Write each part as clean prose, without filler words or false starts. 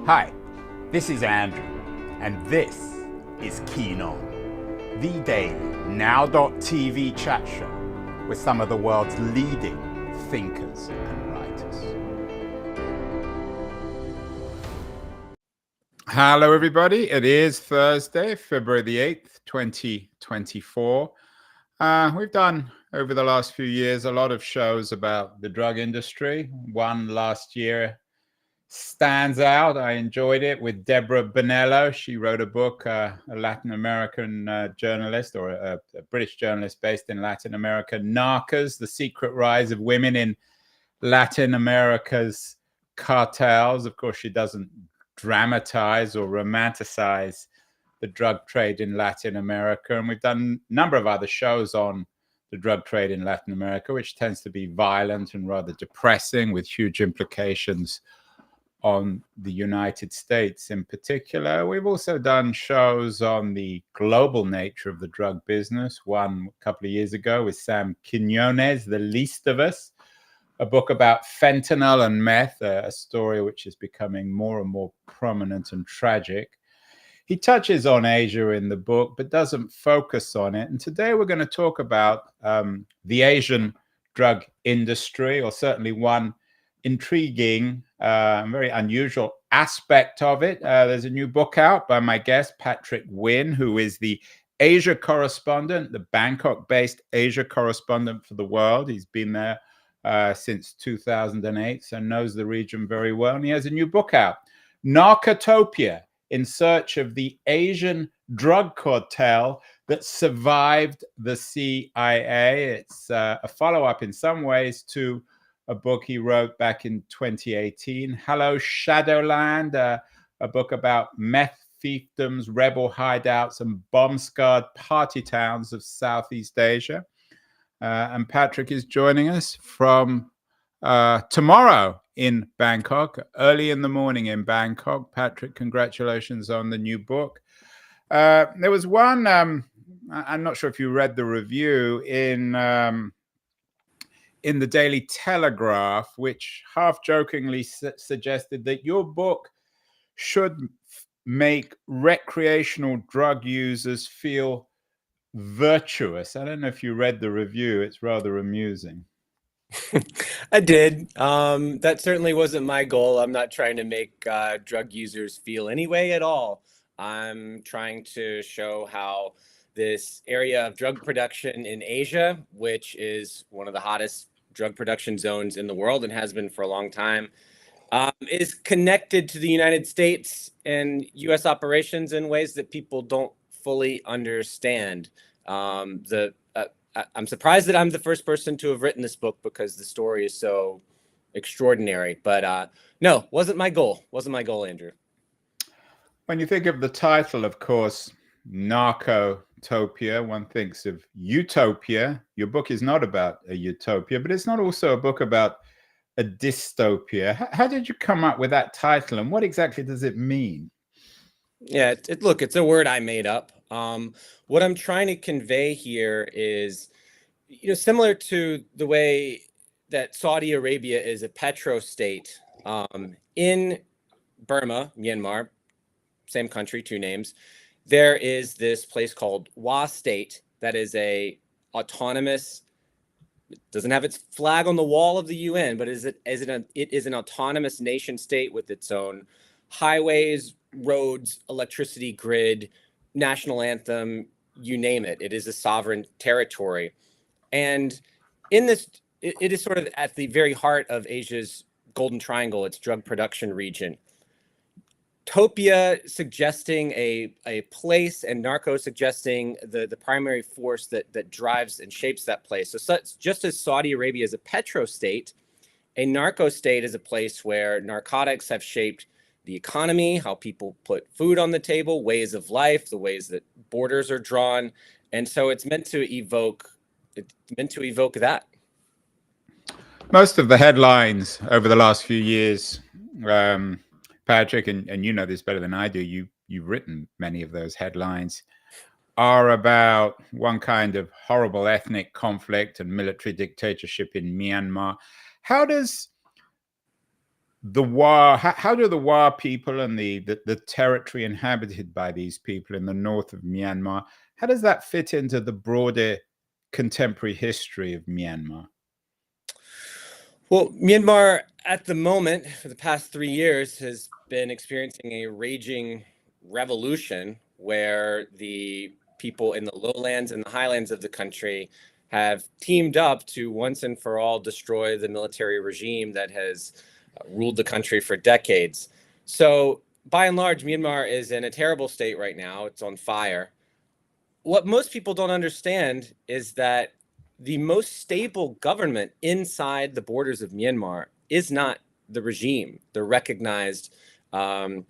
Hi, this is Andrew, and this is Keen On, the daily now.tv chat show with some of the world's leading thinkers and writers. Hello, everybody. It is Thursday, February the 8th, 2024. We've done, over the last few years, a lot of shows about the drug industry. One last year stands out. I enjoyed it with Deborah Bonello. She wrote a book, a Latin American journalist, or a British journalist based in Latin America, Narcos, The Secret Rise of Women in Latin America's Cartels. Of course, she doesn't dramatize or romanticize the drug trade in Latin America. And we've done a number of other shows on the drug trade in Latin America, which tends to be violent and rather depressing, with huge implications on the United States in particular. We've also done shows on the global nature of the drug business. One a couple of years ago with Sam Quinones, The Least of Us, a book about fentanyl and meth, a story which is becoming more and more prominent and tragic. He touches on Asia in the book, but doesn't focus on it. And today we're going to talk about the Asian drug industry, or certainly one intriguing, very unusual aspect of it. There's a new book out by my guest, Patrick Winn, who is the Asia correspondent, the Bangkok-based Asia correspondent for the world. He's been there since 2008, so knows the region very well. And he has a new book out, Narcotopia, In Search of the Asian Drug Cartel that Survived the CIA. It's a follow-up in some ways to a book he wrote back in 2018, Hello Shadowland, a book about meth fiefdoms, rebel hideouts, and bomb-scarred party towns of Southeast Asia. And Patrick is joining us from tomorrow in Bangkok, early in the morning in Bangkok. Patrick, congratulations on the new book. There was one, I'm not sure if you read the review in the Daily Telegraph, which half-jokingly suggested that your book should make recreational drug users feel virtuous. I don't know if you read the review. It's rather amusing. I did. That certainly wasn't my goal. I'm not trying to make drug users feel any way at all. I'm trying to show how this area of drug production in Asia, which is one of the hottest drug production zones in the world and has been for a long time, is connected to the United States and U.S. operations in ways that people don't fully understand. I'm surprised that I'm the first person to have written this book because the story is so extraordinary. But no, wasn't my goal. Wasn't my goal, Andrew. When you think of the title, of course, Narcotopia, one thinks of utopia. Your book is not about a utopia, but it's not also a book about a dystopia. How did you come up with that title, and what exactly does it mean? Yeah, look, it's a word I made up. What I'm trying to convey here is, similar to the way that Saudi Arabia is a petrostate, in Burma, Myanmar, same country, two names, there is this place called Wa State that is a autonomous, it doesn't have its flag on the wall of the UN, but it is an autonomous nation state with its own highways, roads, electricity grid, national anthem, you name it. It is a sovereign territory. And in this, it is sort of at the very heart of Asia's Golden Triangle, its drug production region. Topia suggesting a place, and narco suggesting the primary force that drives and shapes that place. So just as Saudi Arabia is a petrostate, a narco state is a place where narcotics have shaped the economy, how people put food on the table, ways of life, the ways that borders are drawn. And so it's meant to evoke that. Most of the headlines over the last few years, Patrick, and you know this better than I do, you've written many of those headlines, are about one kind of horrible ethnic conflict and military dictatorship in Myanmar. How does the Wa, how do the Wa people and the territory inhabited by these people in the north of Myanmar, how does that fit into the broader contemporary history of Myanmar? Well, Myanmar at the moment, for the past 3 years, has been experiencing a raging revolution where the people in the lowlands and the highlands of the country have teamed up to once and for all destroy the military regime that has ruled the country for decades. So, by and large, Myanmar is in a terrible state right now. It's on fire. What most people don't understand is that the most stable government inside the borders of Myanmar is not the regime, the recognized, at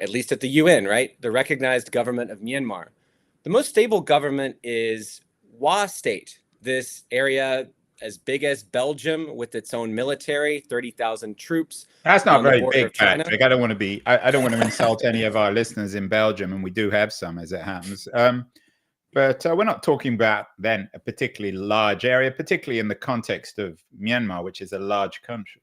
least at the UN, right? The recognized government of Myanmar. The most stable government is Wa State, this area as big as Belgium with its own military, 30,000 troops. That's not on the very border big, of China. Patrick. I don't want to insult any of our listeners in Belgium, and we do have some, as it happens. But we're not talking about then a particularly large area, particularly in the context of Myanmar, which is a large country.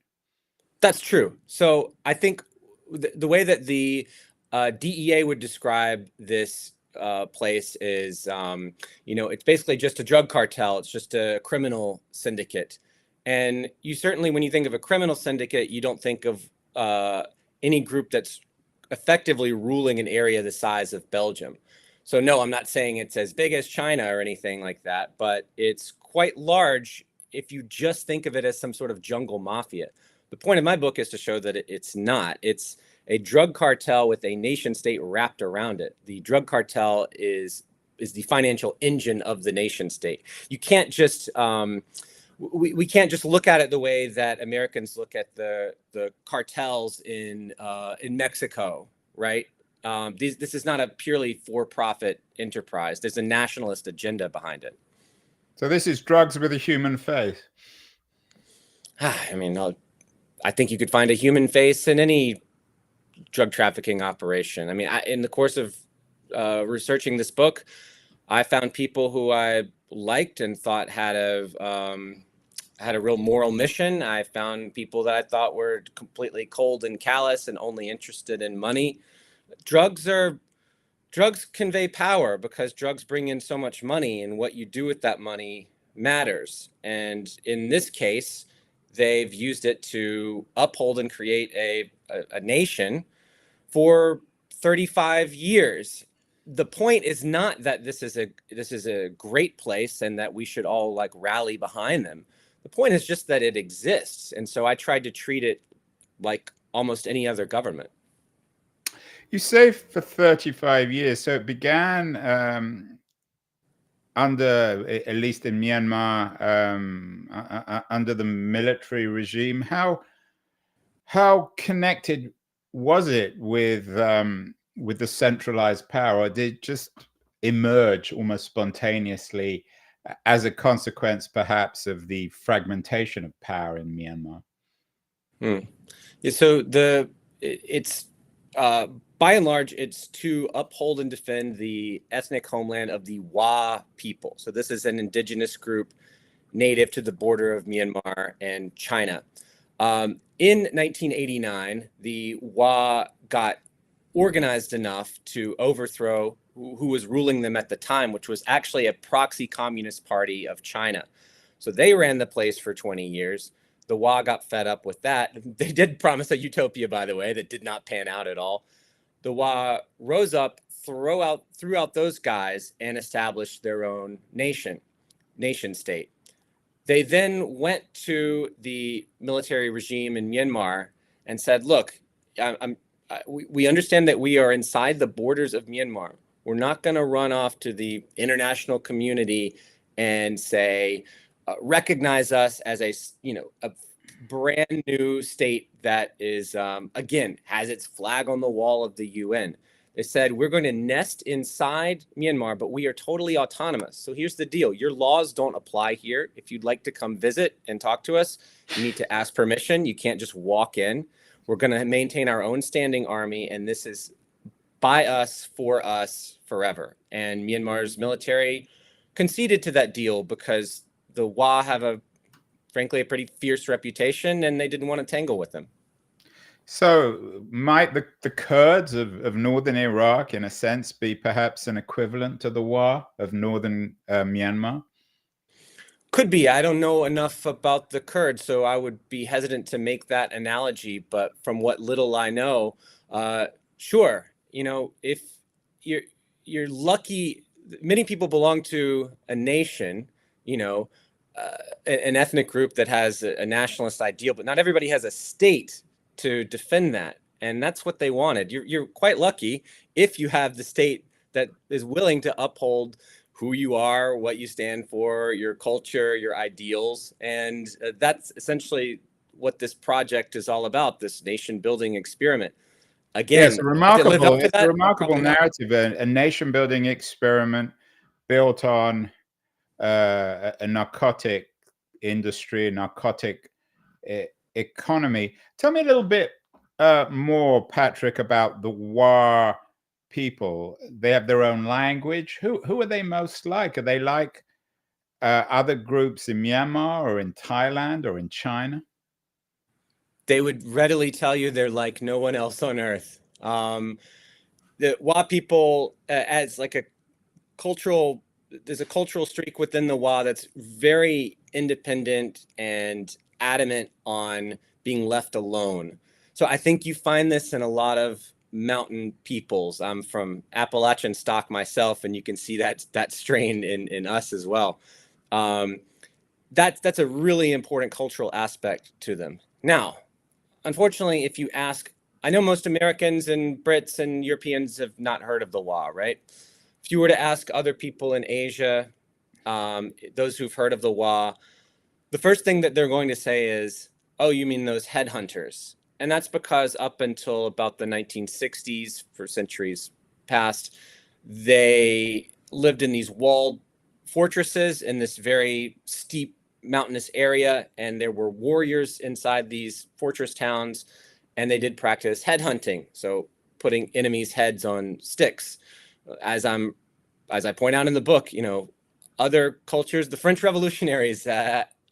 That's true. So I think the way that the DEA would describe this place is, it's basically just a drug cartel. It's just a criminal syndicate. And you certainly, when you think of a criminal syndicate, you don't think of any group that's effectively ruling an area the size of Belgium. So no, I'm not saying it's as big as China or anything like that, but it's quite large if you just think of it as some sort of jungle mafia. The point of my book is to show that it's not. It's a drug cartel with a nation state wrapped around it. The drug cartel is the financial engine of the nation state. You can't just we can't just look at it the way that Americans look at the cartels in Mexico, right? This is not a purely for-profit enterprise. There's a nationalist agenda behind it. So this is drugs with a human face. I mean, I think you could find a human face in any drug trafficking operation. I mean, in the course of researching this book, I found people who I liked and thought had a real moral mission. I found people that I thought were completely cold and callous and only interested in money. Drugs convey power because drugs bring in so much money, and what you do with that money matters. And in this case, they've used it to uphold and create a nation for 35 years. The point is not that this is a great place and that we should all rally behind them. The point is just that it exists. And so I tried to treat it like almost any other government. You say for 35 years. So it began under, at least in Myanmar, under the military regime. How connected was it with the centralized power? Or did it just emerge almost spontaneously as a consequence, perhaps, of the fragmentation of power in Myanmar? Yeah, so it's by and large, it's to uphold and defend the ethnic homeland of the Wa people. So this is an indigenous group native to the border of Myanmar and China. In 1989, the Wa got organized enough to overthrow who was ruling them at the time, which was actually a proxy communist party of China. So they ran the place for 20 years. The Wa got fed up with that. They did promise a utopia, by the way, that did not pan out at all. The Wa rose up, threw out those guys, and established their own nation state. They then went to the military regime in Myanmar and said, look, we understand that we are inside the borders of Myanmar. We're not going to run off to the international community and say, recognize us as a brand new state that is, again, has its flag on the wall of the UN. They said, we're going to nest inside Myanmar, but we are totally autonomous. So here's the deal. Your laws don't apply here. If you'd like to come visit and talk to us, you need to ask permission. You can't just walk in. We're going to maintain our own standing army, and this is by us, for us, forever. And Myanmar's military conceded to that deal because the Wa have frankly, a pretty fierce reputation, and they didn't want to tangle with them. So might the Kurds of northern Iraq, in a sense, be perhaps an equivalent to the Wa of northern Myanmar? Could be. I don't know enough about the Kurds, so I would be hesitant to make that analogy. But from what little I know, sure. If you're lucky, many people belong to a nation, you know, an ethnic group that has a nationalist ideal, but not everybody has a state to defend that. And that's what they wanted. You're quite lucky if you have the state that is willing to uphold who you are, what you stand for, your culture, your ideals. And that's essentially what this project is all about, this nation building experiment. Yes, Again, if it lived up to it's a that, remarkable probably not. narrative, a nation building experiment built on a narcotic industry, a narcotic economy. Tell me a little bit more, Patrick, about the Wa people. They have their own language. Who are they most like? Are they like other groups in Myanmar or in Thailand or in China? They would readily tell you they're like no one else on earth. The Wa people, as like a cultural, there's a cultural streak within the Wa that's very independent and adamant on being left alone. So I think you find this in a lot of mountain peoples. I'm from Appalachian stock myself, and you can see that strain in us as well. Um, that's a really important cultural aspect to them. Now, unfortunately, if you ask, I know most Americans and Brits and Europeans have not heard of the Wa, right? If you were to ask other people in Asia, those who've heard of the Wa, the first thing that they're going to say is, oh, you mean those headhunters? And that's because up until about the 1960s, for centuries past, they lived in these walled fortresses in this very steep mountainous area, and there were warriors inside these fortress towns, and they did practice headhunting, so putting enemies' heads on sticks. As I point out in the book, other cultures, the French revolutionaries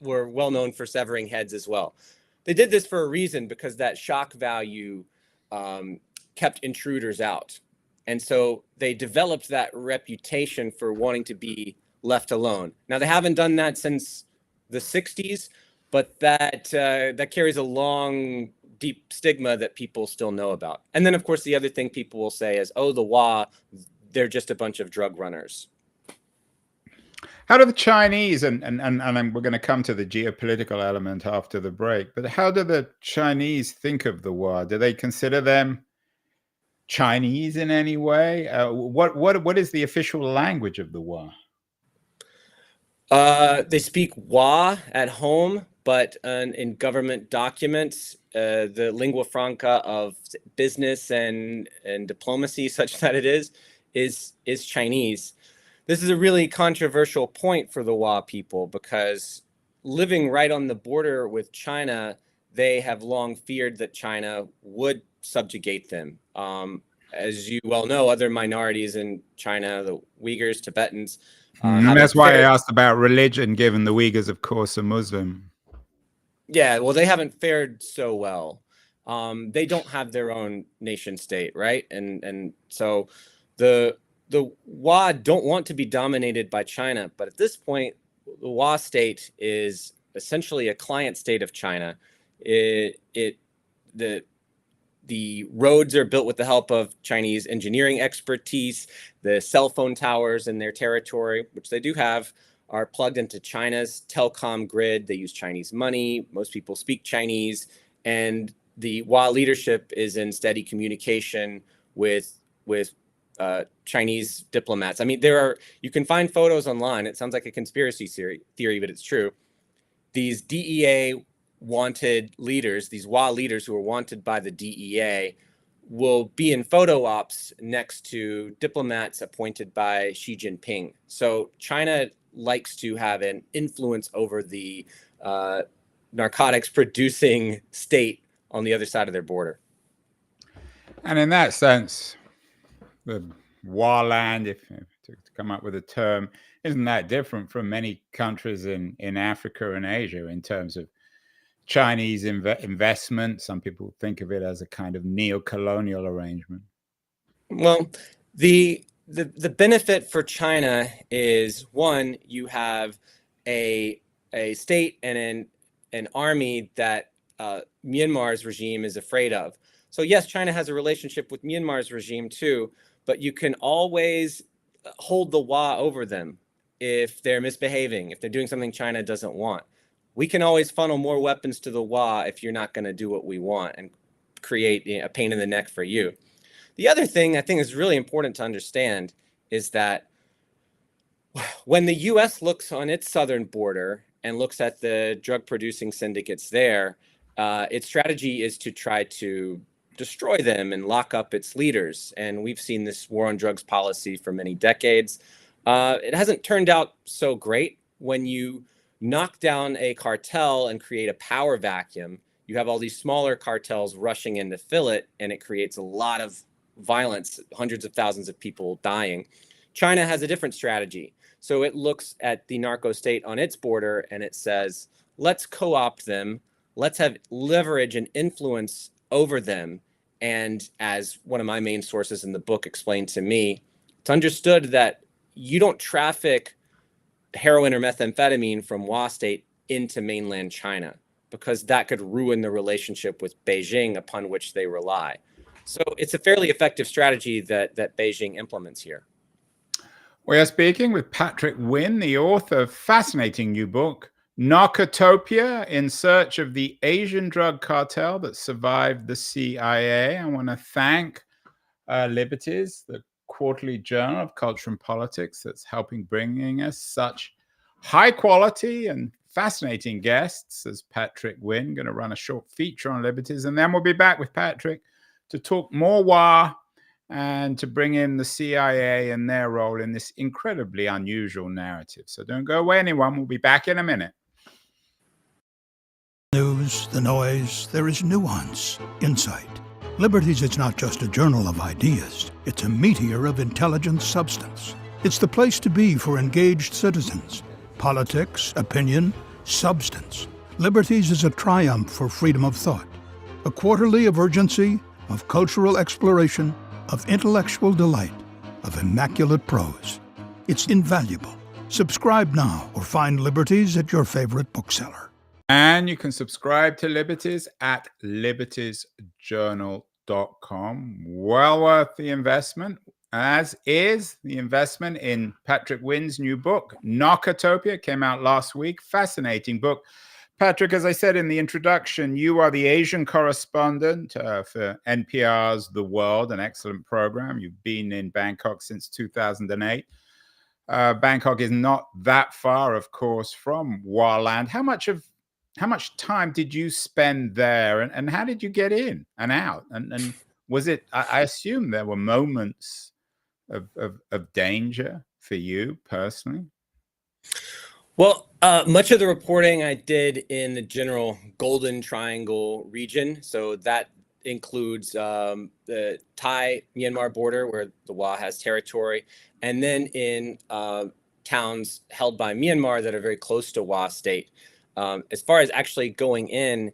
were well known for severing heads as well. They did this for a reason, because that shock value kept intruders out. And so they developed that reputation for wanting to be left alone. Now, they haven't done that since the 60s, but that carries a long, deep stigma that people still know about. And then, of course, the other thing people will say is, oh, the Wa, they're just a bunch of drug runners. How do the Chinese, and we're going to come to the geopolitical element after the break, but how do the Chinese think of the Wa? Do they consider them Chinese in any way? What is the official language of the Wa? They speak Wa at home, but in government documents, the lingua franca of business and diplomacy, such that it is Chinese. This is a really controversial point for the Wa people, because living right on the border with China, they have long feared that China would subjugate them. As you well know, other minorities in China, the Uyghurs, Tibetans, That's haven't why I fared. asked about religion, given the Uyghurs, of course, are Muslim. Yeah, well, they haven't fared so well. They don't have their own nation state, right? And so the Wa don't want to be dominated by China, but at this point, the Wa state is essentially a client state of China. The roads are built with the help of Chinese engineering expertise. The cell phone towers in their territory, which they do have, are plugged into China's telecom grid. They use Chinese money. Most people speak Chinese. And the Wa leadership is in steady communication with Chinese diplomats. I mean, you can find photos online. It sounds like a conspiracy theory, but it's true. These DEA wanted leaders, these Wa leaders who are wanted by the DEA, will be in photo ops next to diplomats appointed by Xi Jinping. So China likes to have an influence over the narcotics producing state on the other side of their border. And in that sense, the Wa land, if to come up with a term, isn't that different from many countries in Africa and Asia in terms of Chinese investment. Some people think of it as a kind of neo-colonial arrangement. Well, the benefit for China is, one, you have a state and an army that Myanmar's regime is afraid of. So yes, China has a relationship with Myanmar's regime too, but you can always hold the Wa over them if they're misbehaving, if they're doing something China doesn't want. We can always funnel more weapons to the Wa if you're not going to do what we want and create a pain in the neck for you. The other thing I think is really important to understand is that when the U.S. looks on its southern border and looks at the drug producing syndicates there, its strategy is to try to destroy them and lock up its leaders. And we've seen this war on drugs policy for many decades. It hasn't turned out so great. When you knock down a cartel and create a power vacuum, you have all these smaller cartels rushing in to fill it, and it creates a lot of violence, hundreds of thousands of people dying. China has a different strategy. So it looks at the narco state on its border and it says, let's co-opt them. Let's have leverage and influence over them. And as one of my main sources in the book explained to me, it's understood that you don't traffic heroin or methamphetamine from Hua State into mainland China, because that could ruin the relationship with Beijing upon which they rely. So it's a fairly effective strategy that Beijing implements here. We are speaking with Patrick Winn, the author of fascinating new book, Narcotopia: In Search of the Asian Drug Cartel That Survived the CIA. I want to thank Liberties, the quarterly journal of culture and politics, that's helping bringing us such high quality and fascinating guests as Patrick Winn. Going to run a short feature on Liberties, and then we'll be back with Patrick to talk more Hua and to bring in the CIA and their role in this incredibly unusual narrative. So don't go away, anyone. We'll be back in a minute. News, the noise, there is nuance, insight. Liberties is not just a journal of ideas. It's a meteor of intelligent substance. It's the place to be for engaged citizens. Politics, opinion, substance. Liberties is a triumph for freedom of thought. A quarterly of urgency, of cultural exploration, of intellectual delight, of immaculate prose. It's invaluable. Subscribe now or find Liberties at your favorite bookseller. And you can subscribe to Liberties at libertiesjournal.com. Well worth the investment, as is the investment in Patrick Winn's new book, Narcotopia. Came out last week. Fascinating book. Patrick, as I said in the introduction, you are the Asian correspondent for NPR's The World, an excellent program. You've been in Bangkok since 2008. Bangkok is not that far, of course, from Hua Land. How much time did you spend there, and how did you get in and out? And was it? I assume there were moments of danger for you personally. Well, much of the reporting I did in the general Golden Triangle region. So that includes the Thai-Myanmar border, where the Hua has territory, and then in towns held by Myanmar that are very close to Hua State. As far as actually going in,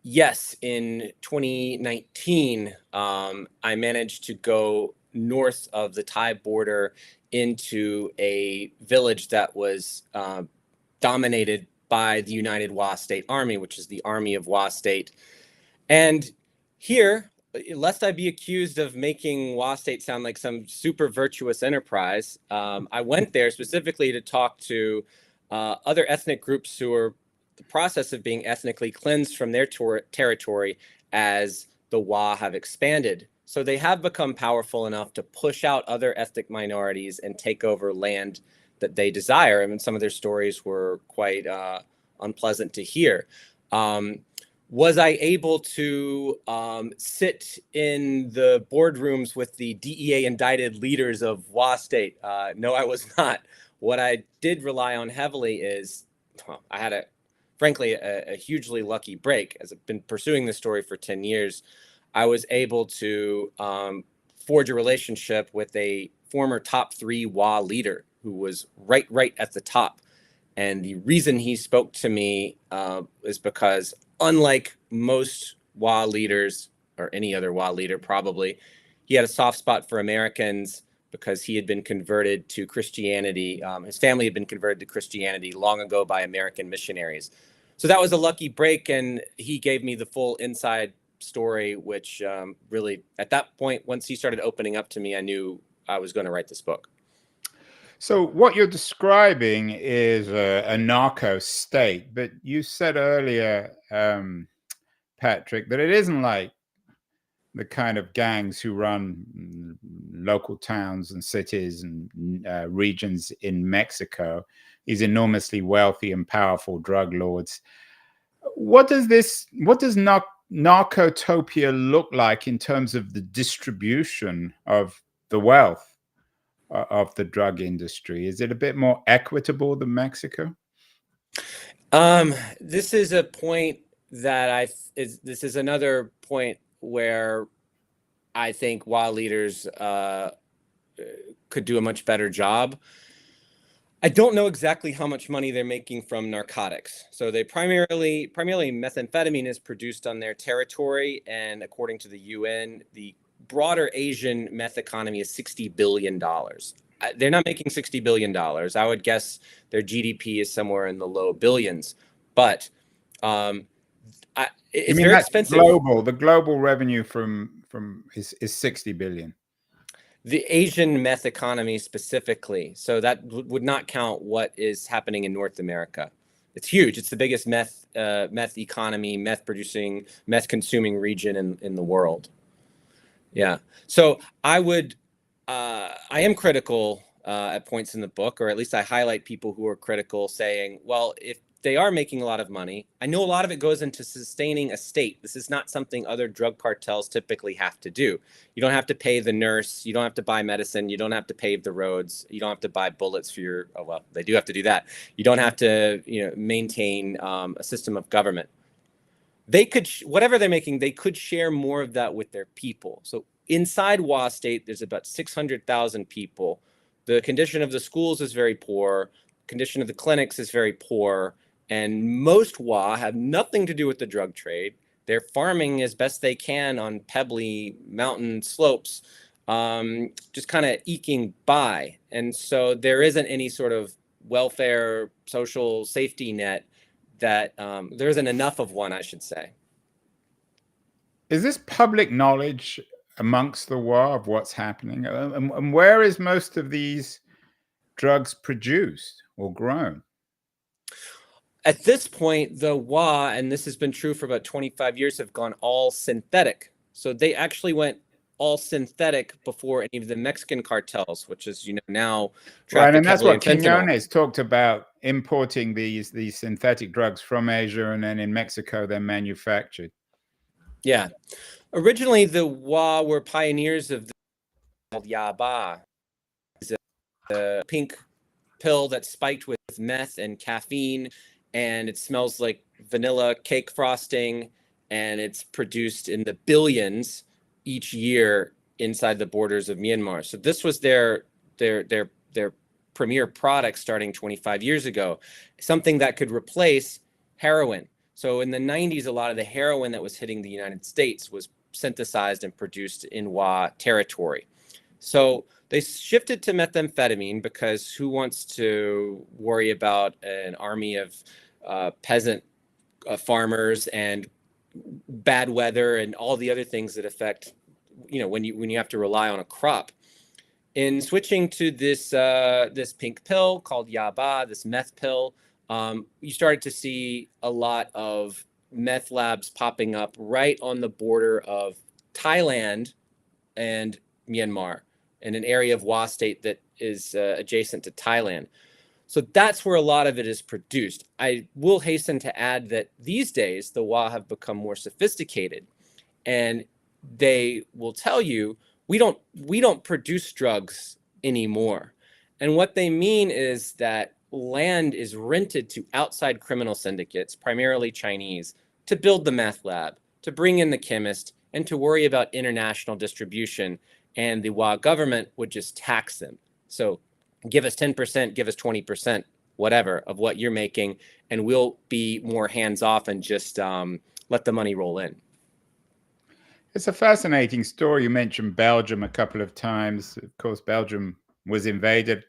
yes, in 2019, I managed to go north of the Thai border into a village that was dominated by the United Hua State Army, which is the Army of Hua State. And here, lest I be accused of making Hua State sound like some super virtuous enterprise, I went there specifically to talk to other ethnic groups who are in the process of being ethnically cleansed from their territory as the Hua have expanded. So they have become powerful enough to push out other ethnic minorities and take over land that they desire. I mean, some of their stories were quite unpleasant to hear. Was I able to sit in the boardrooms with the DEA indicted leaders of Hua State? No, I was not. What I did rely on heavily is, I had frankly, a hugely lucky break. As I've been pursuing this story for 10 years, I was able to forge a relationship with a former top 3 Hua leader who was right at the top. And the reason he spoke to me is because, unlike most WA leaders, or any other WA leader probably, he had a soft spot for Americans because he had been converted to Christianity. His family had been converted to Christianity long ago by American missionaries. So that was a lucky break, and he gave me the full inside story, which really, at that point, once he started opening up to me, I knew I was going to write this book. So what you're describing is a narco state, but you said earlier, Patrick, that it isn't like the kind of gangs who run local towns and cities and regions in Mexico, these enormously wealthy and powerful drug lords. What does narcotopia look like in terms of the distribution of the wealth of the drug industry? Is it a bit more equitable than Mexico? This is a point that this is another point where I think WA leaders could do a much better job. I don't know exactly how much money they're making from narcotics. So they primarily methamphetamine is produced on their territory, and according to the UN, the broader Asian meth economy is $60 billion. They're not making $60 billion. I would guess their GDP is somewhere in the low billions. But it's very expensive. The global revenue is 60 billion. The Asian meth economy specifically. So that would not count what is happening in North America. It's huge. It's the biggest meth economy, meth consuming region in the world. Yeah. So I am critical at points in the book, or at least I highlight people who are critical, saying, well, if they are making a lot of money, I know a lot of it goes into sustaining a state. This is not something other drug cartels typically have to do. You don't have to pay the nurse. You don't have to buy medicine. You don't have to pave the roads. You don't have to buy bullets for your, oh, well, they do have to do that. You don't have to, maintain a system of government. They could, whatever they're making, they could share more of that with their people. So inside WA State, there's about 600,000 people. The condition of the schools is very poor. Condition of the clinics is very poor. And most WA have nothing to do with the drug trade. They're farming as best they can on pebbly mountain slopes, just kind of eking by. And so there isn't any sort of welfare, social safety net that there isn't enough of one, I should say. Is this public knowledge amongst the WA of what's happening? And where is most of these drugs produced or grown? At this point, the WA, and this has been true for about 25 years, have gone all synthetic. So they actually went all synthetic before any of the Mexican cartels, which is, now right, and that's what Quiñones talked about, importing these synthetic drugs from Asia, and then in Mexico they're manufactured. Yeah. Originally, the WA were pioneers of the called Yaba. It's a pink pill that's spiked with meth and caffeine, and it smells like vanilla cake frosting, and it's produced in the billions each year inside the borders of Myanmar. So this was their premier product starting 25 years ago, something that could replace heroin. So in the 90s, a lot of the heroin that was hitting the United States was synthesized and produced in WA territory. So they shifted to methamphetamine because who wants to worry about an army of peasant farmers and bad weather and all the other things that affect, when you have to rely on a crop. In switching to this pink pill called Yaba, this meth pill, you started to see a lot of meth labs popping up right on the border of Thailand and Myanmar, in an area of WA State that is adjacent to Thailand. So that's where a lot of it is produced. I will hasten to add that these days, the WA have become more sophisticated, and they will tell you, we don't produce drugs anymore. And what they mean is that land is rented to outside criminal syndicates, primarily Chinese, to build the meth lab, to bring in the chemist, and to worry about international distribution. And the WA government would just tax them. So give us 10%, give us 20%, whatever, of what you're making, and we'll be more hands off and just let the money roll in. It's a fascinating story. You mentioned Belgium a couple of times. Of course, Belgium was invaded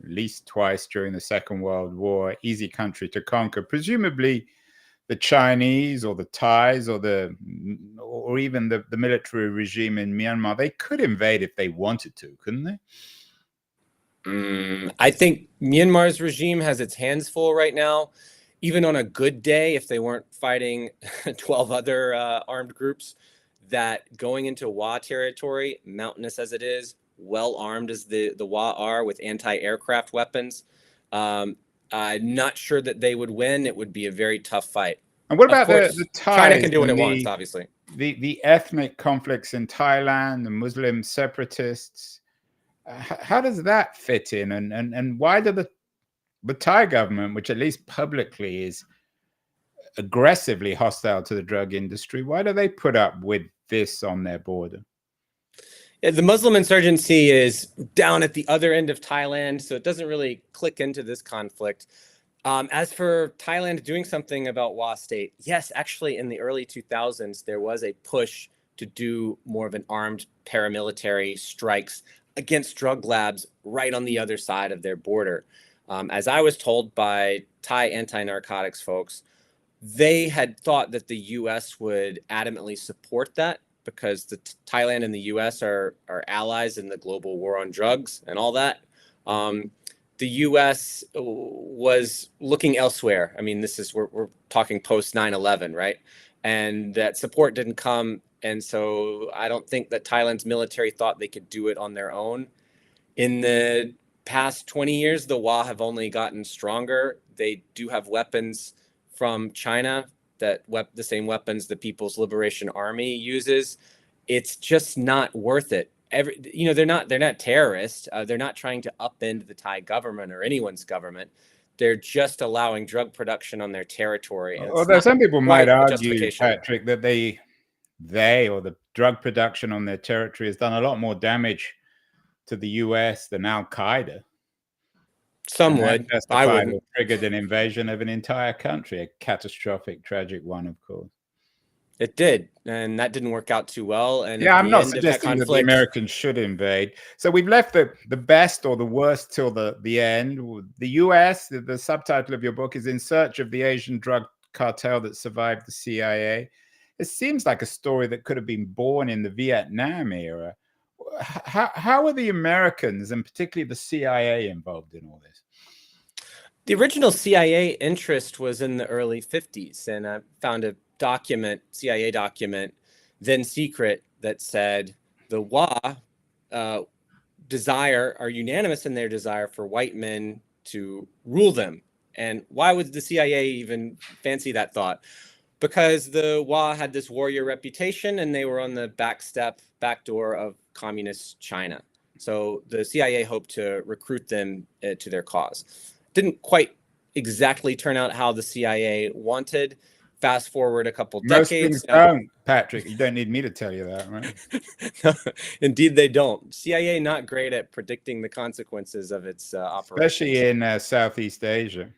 at least twice during the Second World War. Easy country to conquer. Presumably, the Chinese or the Thais or even the military regime in Myanmar, they could invade if they wanted to, couldn't they? I think Myanmar's regime has its hands full right now. Even on a good day, if they weren't fighting 12 other armed groups, that going into Wa territory, mountainous as it is, well armed as the Wa are with anti-aircraft weapons, I'm not sure that they would win. It would be a very tough fight. And what about course, the Thais? China can do what it wants, obviously. The ethnic conflicts in Thailand, the Muslim separatists, how does that fit in? And why do the Thai government, which at least publicly is aggressively hostile to the drug industry, why do they put up with this on their border? Yeah, the Muslim insurgency is down at the other end of Thailand, so it doesn't really click into this conflict. As for Thailand doing something about Wa State, yes, actually in the early 2000s, there was a push to do more of an armed paramilitary strikes against drug labs right on the other side of their border. As I was told by Thai anti-narcotics folks, they had thought that the U.S. would adamantly support that because Thailand and the U.S. are allies in the global war on drugs and all that. The U.S. was looking elsewhere. I mean, we're talking post 9/11, right? And that support didn't come. And so I don't think that Thailand's military thought they could do it on their own. In the past 20 years, the Wa have only gotten stronger. They do have weapons from China, the same weapons the People's Liberation Army uses. It's just not worth it. They're not terrorists. They're not trying to upend the Thai government or anyone's government. They're just allowing drug production on their territory. Although some people might argue, Patrick, that they or the drug production on their territory has done a lot more damage to the US than Al-Qaeda. Some would. I wouldn't. Triggered an invasion of an entire country, a catastrophic, tragic one, of course. It did, and that didn't work out too well. And yeah, I'm not suggesting that the Americans should invade. So we've left the best or the worst till the end. The US, the subtitle of your book is In Search of the Asian Drug Cartel That Survived the CIA. It seems like a story that could have been born in the Vietnam era. How are the Americans, and particularly the CIA, involved in all this? The original CIA interest was in the early 50s, and I found a CIA document, then secret, that said the Wa are unanimous in their desire for white men to rule them. And why would the CIA even fancy that thought? Because the Wa had this warrior reputation, and they were on the back door of communist China. So the CIA hoped to recruit them to their cause. Didn't quite exactly turn out how the CIA wanted. Fast forward a couple decades. Most things don't, Patrick. You don't need me to tell you that, right? No, indeed, they don't. CIA not great at predicting the consequences of its operations. Especially in Southeast Asia.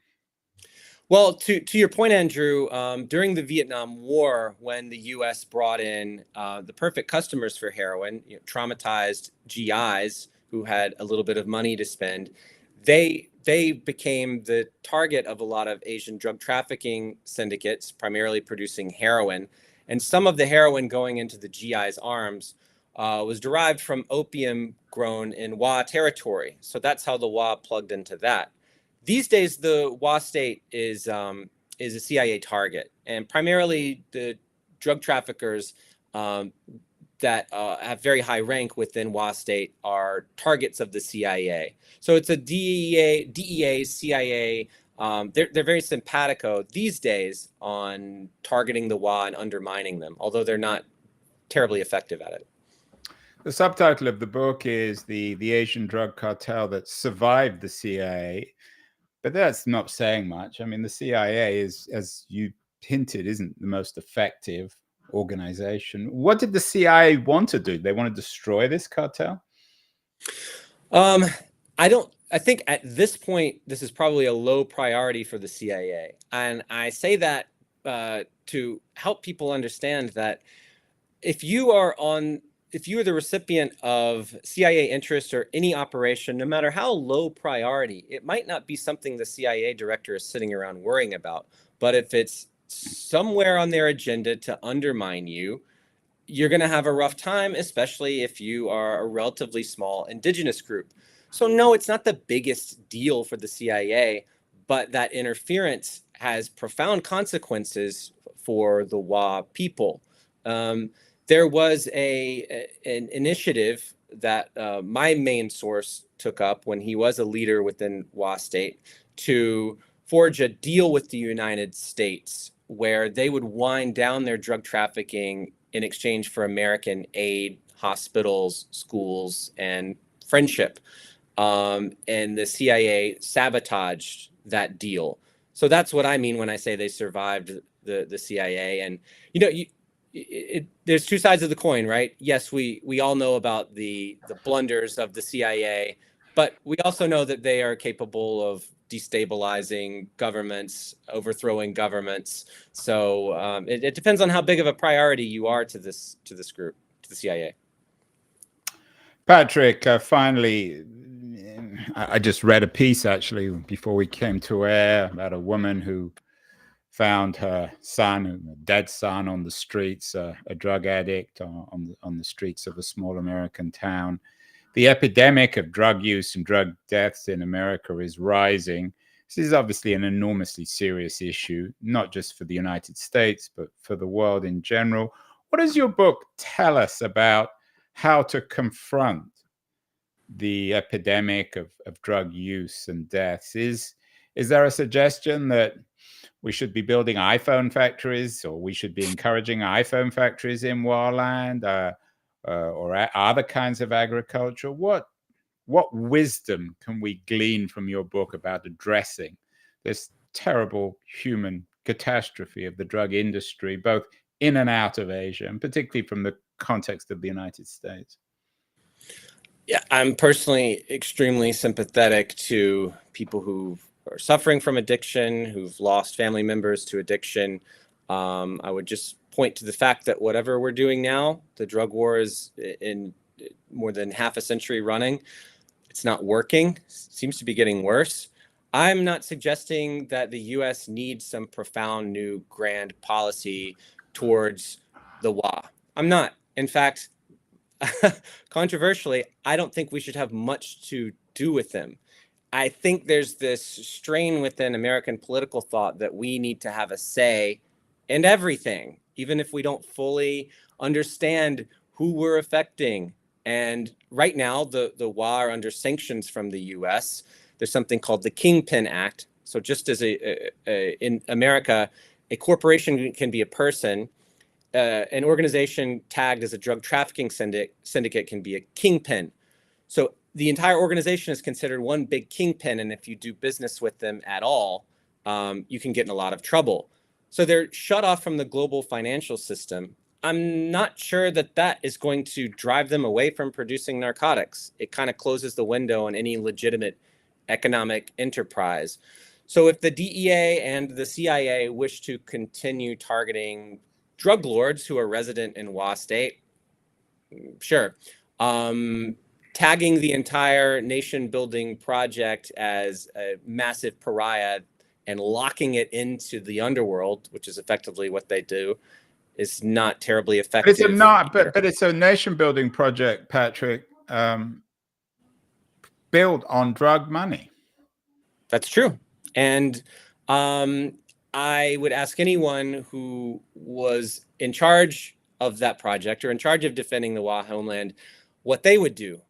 Well, to your point, Andrew, during the Vietnam War, when the U.S. brought in the perfect customers for heroin, traumatized GIs who had a little bit of money to spend, they became the target of a lot of Asian drug trafficking syndicates, primarily producing heroin. And some of the heroin going into the GI's arms was derived from opium grown in Wa territory. So that's how the Wa plugged into that. These days, the Wa State is a CIA target, and primarily the drug traffickers that have very high rank within Wa State are targets of the CIA. So it's a DEA, CIA. They're very simpatico these days on targeting the Wa and undermining them, although they're not terribly effective at it. The subtitle of the book is the Asian Drug Cartel That Survived the CIA. But that's not saying much. I mean, the CIA is, as you hinted, isn't the most effective organization. What did the CIA want to do? They want to destroy this cartel? I don't I think at this point, this is probably a low priority for the CIA. And I say that to help people understand that if you are the recipient of CIA interest or any operation, no matter how low priority, it might not be something the CIA director is sitting around worrying about. But if it's somewhere on their agenda to undermine you, you're going to have a rough time, especially if you are a relatively small indigenous group. So no, it's not the biggest deal for the CIA, but that interference has profound consequences for the Wa people. There was an initiative that my main source took up when he was a leader within Wa State to forge a deal with the United States where they would wind down their drug trafficking in exchange for American aid, hospitals, schools, and friendship. And the CIA sabotaged that deal. So that's what I mean when I say they survived the CIA. And, you know, there's two sides of the coin, right? Yes, we all know about the blunders of the CIA, but we also know that they are capable of destabilizing governments, overthrowing governments. So it depends on how big of a priority you are to this group, to the CIA. Patrick, finally, I just read a piece actually before we came to air about a woman who found her son, a dead son, on the streets, a drug addict on the streets of a small American town. The epidemic of drug use and drug deaths in America is rising. This is obviously an enormously serious issue, not just for the United States, but for the world in general. What does your book tell us about how to confront the epidemic of drug use and deaths? Is there a suggestion that we should be building iPhone factories, or we should be encouraging iPhone factories in Warland, or other kinds of agriculture? What wisdom can we glean from your book about addressing this terrible human catastrophe of the drug industry, both in and out of Asia, and particularly from the context of the United States? Yeah, I'm personally extremely sympathetic to people who are suffering from addiction, who've lost family members to addiction. I would just point to the fact that whatever we're doing now, the drug war is in more than half a century running. It's not working. It seems to be getting worse. I'm not suggesting that the U.S. needs some profound new grand policy towards the Wa. I'm not. In fact, controversially, I don't think we should have much to do with them. I think there's this strain within American political thought that we need to have a say in everything, even if we don't fully understand who we're affecting. And right now, the Wa are under sanctions from the U.S. There's something called the Kingpin Act. So just as in America, a corporation can be a person, an organization tagged as a drug trafficking syndicate can be a kingpin. So the entire organization is considered one big kingpin, and if you do business with them at all, you can get in a lot of trouble. So they're shut off from the global financial system. I'm not sure that that is going to drive them away from producing narcotics. It kind of closes the window on any legitimate economic enterprise. So if the DEA and the CIA wish to continue targeting drug lords who are resident in Wa State, sure. Tagging the entire nation-building project as a massive pariah and locking it into the underworld, which is effectively what they do, is not terribly effective. But it's not. But it's a nation-building project, Patrick, built on drug money. That's true, and I would ask anyone who was in charge of that project or in charge of defending the Wa homeland what they would do.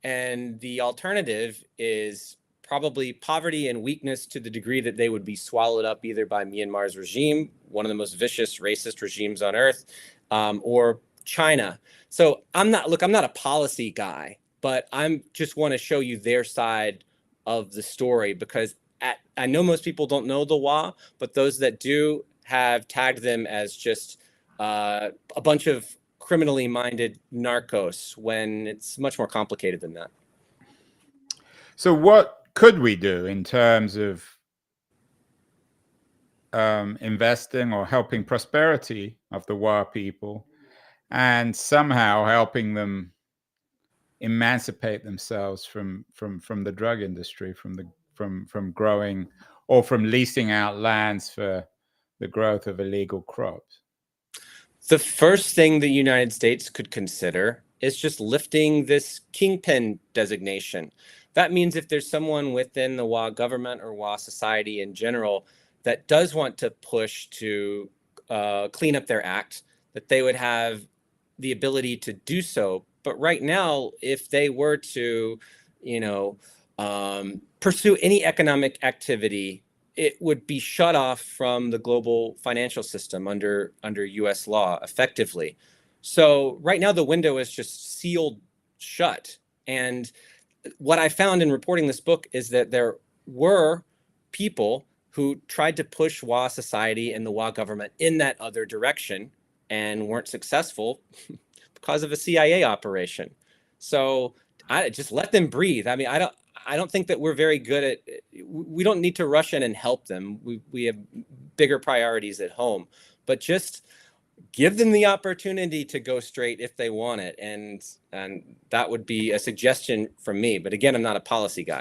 And the alternative is probably poverty and weakness to the degree that they would be swallowed up either by Myanmar's regime, one of the most vicious racist regimes on earth, or China. So I'm not a policy guy, but I'm just want to show you their side of the story, because I know most people don't know the Wa, but those that do have tagged them as just a bunch of criminally minded narcos, when it's much more complicated than that. So what could we do in terms of investing or helping prosperity of the Wa people, and somehow helping them emancipate themselves from the drug industry, from growing or from leasing out lands for the growth of illegal crops? The first thing the United States could consider is just lifting this kingpin designation. That means if there's someone within the Wa government or Wa society in general that does want to push to clean up their act, that they would have the ability to do so. But right now, if they were to, pursue any economic activity, it would be shut off from the global financial system under US law effectively. So right now the window is just sealed shut. And what I found in reporting this book is that there were people who tried to push Wa society and the Wa government in that other direction and weren't successful because of a CIA operation. So I just let them breathe. I mean, I don't think that we're very good at, we don't need to rush in and help them. We have bigger priorities at home, but just give them the opportunity to go straight if they want it. And that would be a suggestion from me. But again, I'm not a policy guy.